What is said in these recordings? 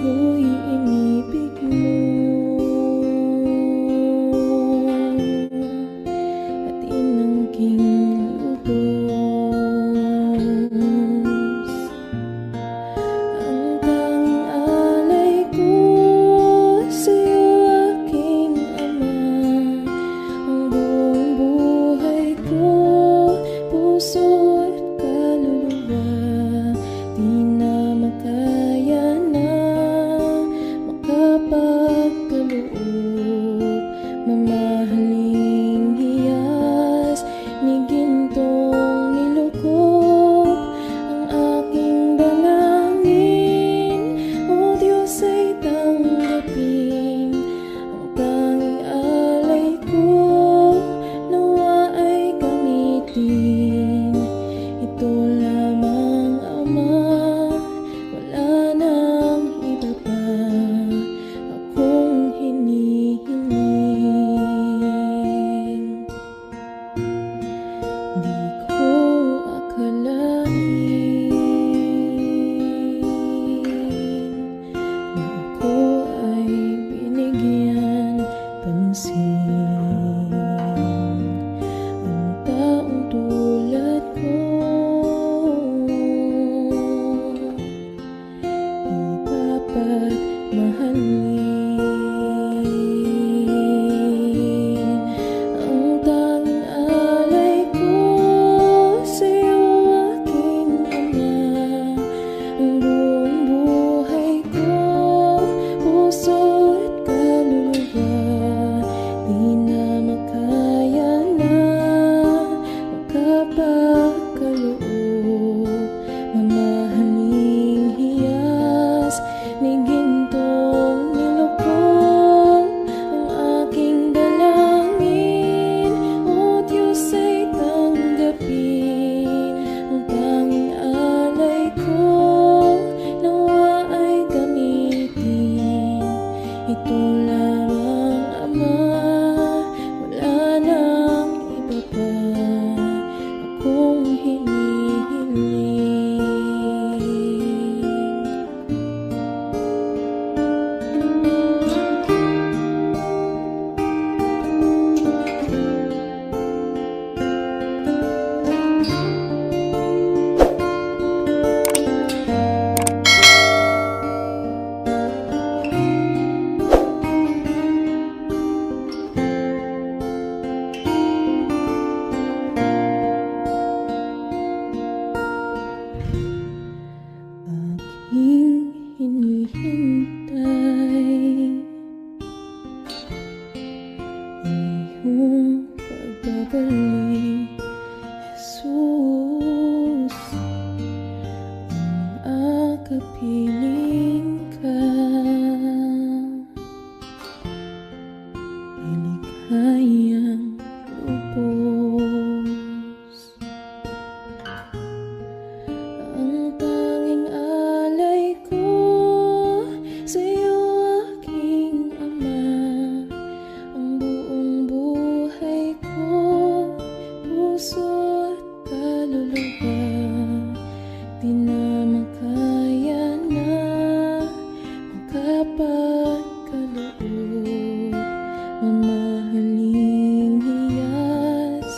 Ako'y inibig mo at inangking lubos. Ang tanging alay ko sa'yo, aking ama. Ang buong buhay ko, puso at kaluluwa, di na makaya na makapagkaloob. Mamahaling hiyas ni gintong nilukop ang aking dalangin. O Diyos, ay tanggapin ang tanging alay ko, nawa ay gamitin. Ito lamang, Ama, wala nang iba pa akong hinihiling. Di ko akalain na ako ay binigyan pansin. Ang taong tulad ko di dapat mahalin. Ang tanging alay ko sa'yo, aking ama. Ang buong buhay ko, puso at kaluluwa, di na makaya na makapagkaloob. Mamahaling hiyas ni gintong nilukop ang aking dalangin. O Diyos, ay tanggapin ang tanging alay ko, nawa ay gamitin. Ito lamang, Ama, wala nang iba pa akong hinihiling. Aking hinihintay ang iyong pagbabalik, Jesus. Ang akapiling ka ay likhayang lubos. Ang tanging alay ko sa'yo, aking ama. Ang buong buhay ko, puso at kaluluwa, di na makaya na makapagkaloob. Mamahaling hiyas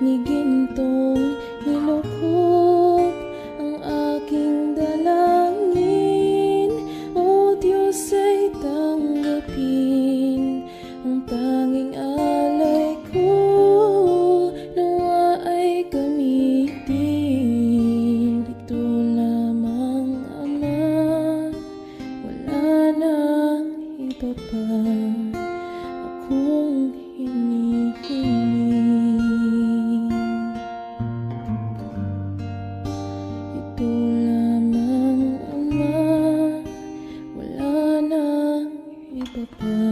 ni gintong nilukop ang aking dalangin. O Diyos, ay tanggapin ang tanging alay ko, nawa ay gamitin. Ito lamang, Ama, wala nang iba pa akong hinihiling. Ito lamang, Ama, wala nang iba pa